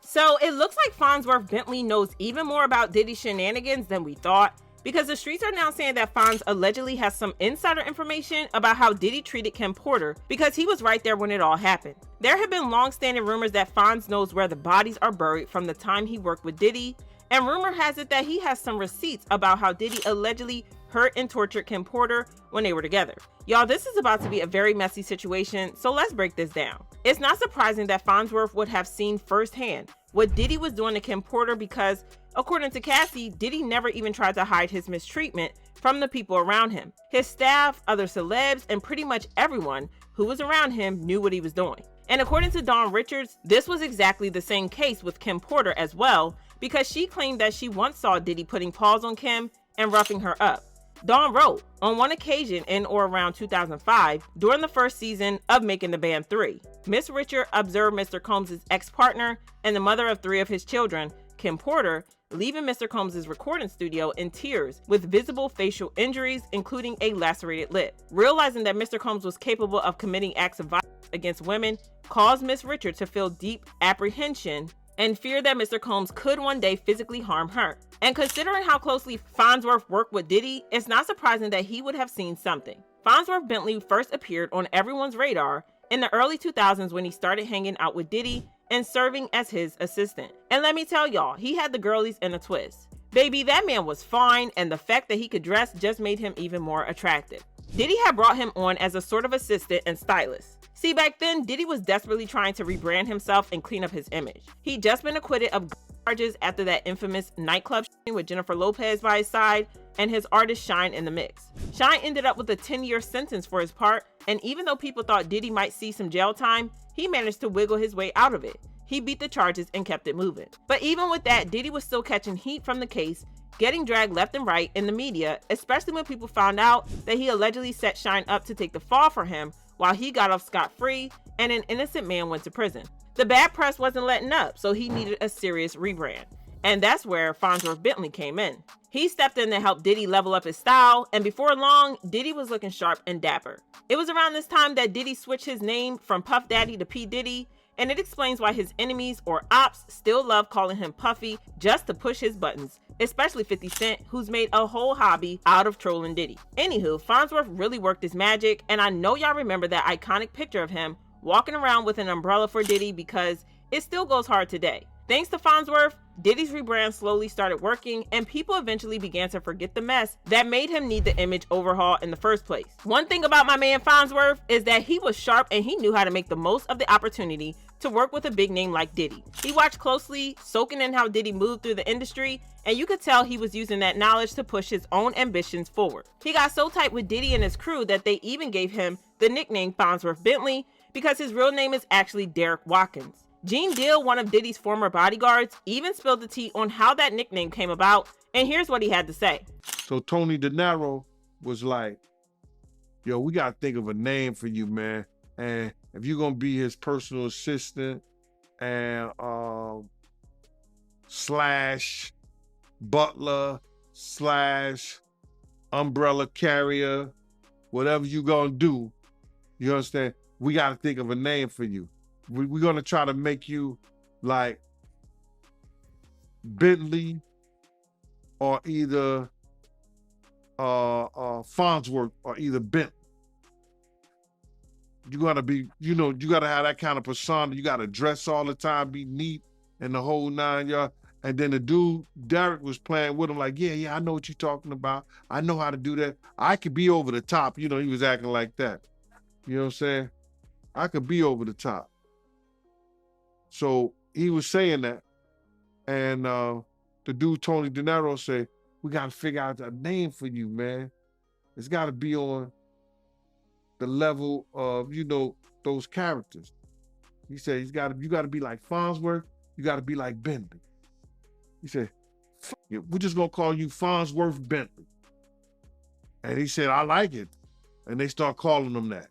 So it looks like Fonzworth Bentley knows even more about Diddy's shenanigans than we thought, because the streets are now saying that Fonz allegedly has some insider information about how Diddy treated Kim Porter because he was right there when it all happened. There have been long-standing rumors that Fonz knows where the bodies are buried from the time he worked with Diddy, and rumor has it that he has some receipts about how Diddy allegedly hurt and tortured Kim Porter when they were together. Y'all, this is about to be a very messy situation, so let's break this down. It's not surprising that Fonzworth would have seen firsthand what Diddy was doing to Kim Porter because, according to Cassie, Diddy never even tried to hide his mistreatment from the people around him. His staff, other celebs, and pretty much everyone who was around him knew what he was doing. And according to Dawn Richards, this was exactly the same case with Kim Porter as well, because she claimed that she once saw Diddy putting paws on Kim and roughing her up. Dawn wrote, on one occasion in or around 2005, during the first season of Making the Band 3, Miss Richard observed Mr. Combs' ex-partner and the mother of 3 of his children, Kim Porter, leaving Mr. Combs' recording studio in tears with visible facial injuries, including a lacerated lip. Realizing that Mr. Combs was capable of committing acts of violence against women caused Miss Richard to feel deep apprehension and fear that Mr. Combs could one day physically harm her. And considering how closely Fonzworth worked with Diddy, it's not surprising that he would have seen something. Fonzworth Bentley first appeared on everyone's radar in the early 2000s when he started hanging out with Diddy and serving as his assistant. And let me tell y'all, he had the girlies in a twist. Baby, that man was fine, and the fact that he could dress just made him even more attractive. Diddy had brought him on as a sort of assistant and stylist. See, back then, Diddy was desperately trying to rebrand himself and clean up his image. He'd just been acquitted of charges after that infamous nightclub shooting with Jennifer Lopez by his side, and his artist Shine in the mix. Shine ended up with a 10-year sentence for his part, and even though people thought Diddy might see some jail time, he managed to wiggle his way out of it. He beat the charges and kept it moving. But even with that, Diddy was still catching heat from the case, getting dragged left and right in the media, especially when people found out that he allegedly set Shine up to take the fall for him while he got off scot-free and an innocent man went to prison. The bad press wasn't letting up, so he needed a serious rebrand. And that's where Fonzworth Bentley came in. He stepped in to help Diddy level up his style, and before long, Diddy was looking sharp and dapper. It was around this time that Diddy switched his name from Puff Daddy to P. Diddy, and it explains why his enemies or ops still love calling him Puffy just to push his buttons, especially 50 Cent, who's made a whole hobby out of trolling Diddy. Anywho, Fonzworth really worked his magic, and I know y'all remember that iconic picture of him walking around with an umbrella for Diddy because it still goes hard today. Thanks to Fonzworth, Diddy's rebrand slowly started working, and people eventually began to forget the mess that made him need the image overhaul in the first place. One thing about my man Fonzworth is that he was sharp and he knew how to make the most of the opportunity to work with a big name like Diddy. He watched closely, soaking in how Diddy moved through the industry, and you could tell he was using that knowledge to push his own ambitions forward. He got so tight with Diddy and his crew that they even gave him the nickname Fonzworth Bentley because his real name is actually Derek Watkins. Gene Deal, one of Diddy's former bodyguards, even spilled the tea on how that nickname came about, and here's what he had to say. So Tony De Niro was like, yo, we gotta think of a name for you, man. And if you're gonna be his personal assistant and slash butler slash umbrella carrier, whatever you gonna do, you understand? We gotta think of a name for you. We're gonna try to make you like Bentley or either Fonsworth or either Bentley. You gotta be, you gotta have that kind of persona. You gotta dress all the time, be neat and the whole 9 yards. And then the dude, Derek, was playing with him like, yeah, I know what you're talking about. I know how to do that. I could be over the top. He was acting like that. You know what I'm saying? I could be over the top. So he was saying that, and the dude, Tony De Niro, said, we got to figure out a name for you, man. It's got to be on the level of, those characters. He said, you got to be like Fonsworth, you got to be like Bentley. He said, we're just going to call you Fonzworth Bentley. And he said, I like it. And they start calling him that.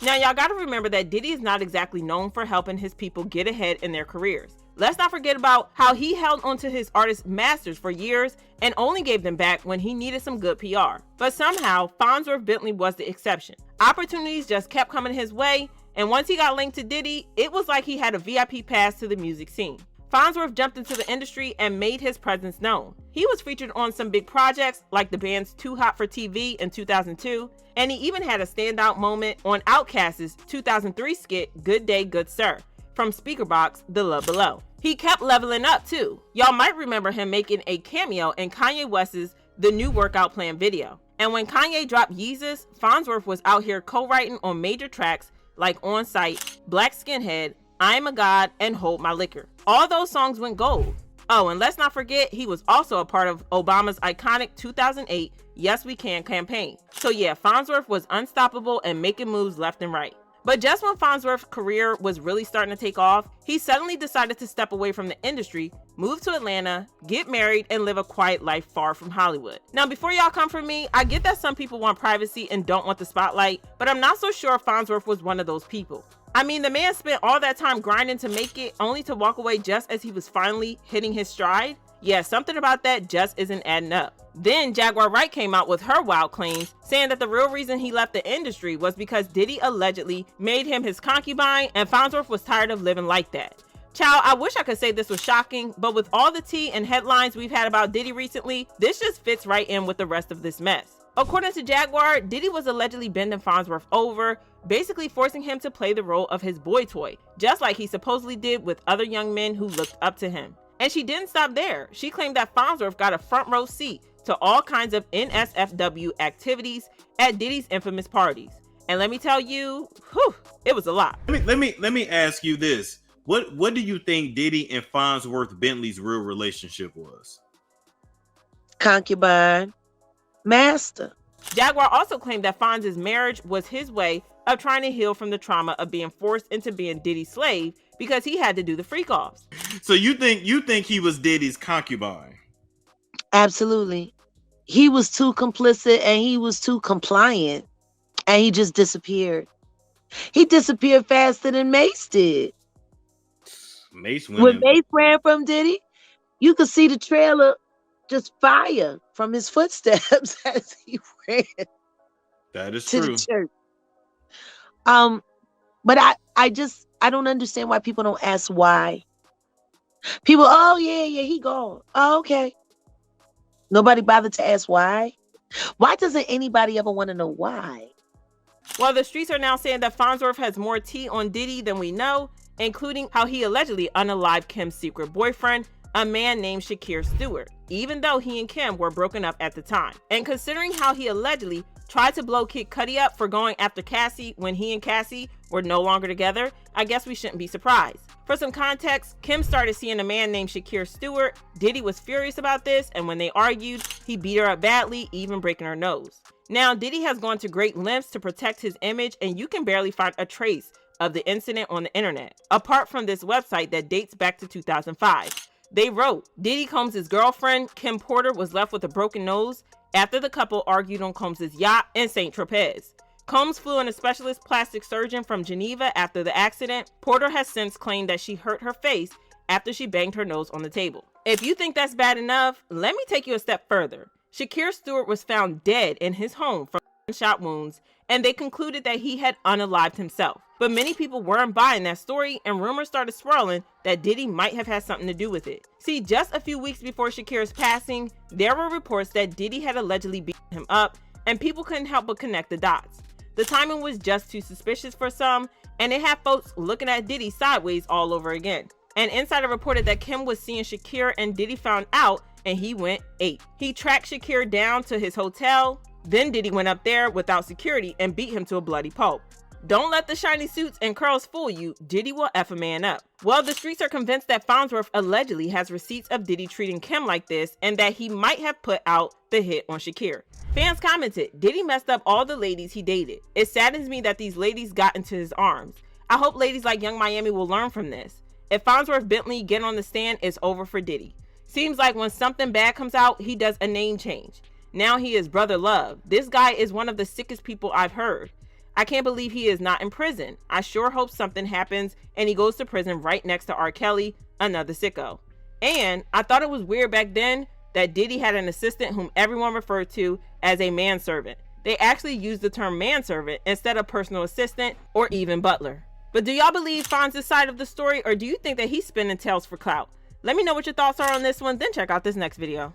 Now, y'all gotta remember that Diddy is not exactly known for helping his people get ahead in their careers. Let's not forget about how he held onto his artist masters for years and only gave them back when he needed some good PR. But somehow, Fonzworth Bentley was the exception. Opportunities just kept coming his way, and once he got linked to Diddy, it was like he had a VIP pass to the music scene. Fonsworth jumped into the industry and made his presence known. He was featured on some big projects like the band's Too Hot for TV in 2002, and he even had a standout moment on Outkast's 2003 skit Good Day Good Sir from Speakerboxx The Love Below. He kept leveling up too. Y'all might remember him making a cameo in Kanye West's The New Workout Plan video. And when Kanye dropped Yeezus, Fonsworth was out here co-writing on major tracks like On Sight, Black Skinhead, I Am a God, and Hold My Liquor. All those songs went gold. Oh, and let's not forget, he was also a part of Obama's iconic 2008 Yes We Can campaign. So yeah, Fonsworth was unstoppable and making moves left and right. But just when Fonsworth's career was really starting to take off, he suddenly decided to step away from the industry, move to Atlanta, get married, and live a quiet life far from Hollywood. Now, before y'all come for me, I get that some people want privacy and don't want the spotlight, but I'm not so sure Fonsworth was one of those people. I mean, the man spent all that time grinding to make it, only to walk away just as he was finally hitting his stride. Yeah, something about that just isn't adding up. Then Jaguar Wright came out with her wild claims, saying that the real reason he left the industry was because Diddy allegedly made him his concubine and Fonsworth was tired of living like that. Child, I wish I could say this was shocking, but with all the tea and headlines we've had about Diddy recently, this just fits right in with the rest of this mess. According to Jaguar, Diddy was allegedly bending Fonsworth over, basically forcing him to play the role of his boy toy, just like he supposedly did with other young men who looked up to him. And she didn't stop there. She claimed that Fonsworth got a front row seat to all kinds of NSFW activities at Diddy's infamous parties. And let me tell you, it was a lot. Let me ask you this. What do you think Diddy and Fonzworth Bentley's real relationship was? Concubine, master. Jaguar also claimed that Fonz's marriage was his way of trying to heal from the trauma of being forced into being Diddy's slave because he had to do the freak-offs. So you think he was Diddy's concubine? Absolutely. He was too complicit and he was too compliant and he just disappeared. He disappeared faster than Mace did. Mace when Mace ran from Diddy, you could see the trailer just fire from his footsteps as he ran. That is to true. The church. But I don't understand why people don't ask why. People, oh yeah, he gone. Oh, okay. Nobody bothered to ask why. Why doesn't anybody ever want to know why? Well, the streets are now saying that Fonsworth has more tea on Diddy than we know, including how he allegedly unalived Kim's secret boyfriend, a man named Shakir Stewart, even though he and Kim were broken up at the time. And considering how he allegedly tried to blow Kid Cudi up for going after Cassie when he and Cassie were no longer together, I guess we shouldn't be surprised. For some context, Kim started seeing a man named Shakir Stewart. Diddy was furious about this, and when they argued, he beat her up badly, even breaking her nose. Now, Diddy has gone to great lengths to protect his image, and you can barely find a trace of the incident on the internet, apart from this website that dates back to 2005. They wrote, Diddy Combs' girlfriend, Kim Porter, was left with a broken nose after the couple argued on Combs' yacht in St. Tropez. Combs flew in a specialist plastic surgeon from Geneva after the accident. Porter has since claimed that she hurt her face after she banged her nose on the table. If you think that's bad enough, let me take you a step further. Shakir Stewart was found dead in his home from gunshot wounds, and they concluded that he had unalived himself. But many people weren't buying that story, and rumors started swirling that Diddy might have had something to do with it. See, just a few weeks before Shakir's passing, there were reports that Diddy had allegedly beaten him up, and people couldn't help but connect the dots. The timing was just too suspicious for some, and it had folks looking at Diddy sideways all over again. An insider reported that Kim was seeing Shakir, and Diddy found out, and he went ape. He tracked Shakir down to his hotel, then Diddy went up there without security and beat him to a bloody pulp. Don't let the shiny suits and curls fool you. Diddy will F a man up. Well, the streets are convinced that Fonsworth allegedly has receipts of Diddy treating Kim like this and that he might have put out the hit on Shakir. Fans commented, Diddy messed up all the ladies he dated. It saddens me that these ladies got into his arms. I hope ladies like Young Miami will learn from this. If Fonzworth Bentley get on the stand, it's over for Diddy. Seems like when something bad comes out, he does a name change. Now he is Brother Love. This guy is one of the sickest people I've heard. I can't believe he is not in prison. I sure hope something happens and he goes to prison right next to R. Kelly, another sicko. And I thought it was weird back then that Diddy had an assistant whom everyone referred to as a manservant. They actually used the term manservant instead of personal assistant or even butler. But do y'all believe Fonz's side of the story, or do you think that he's spinning tails for clout? Let me know what your thoughts are on this one, then check out this next video.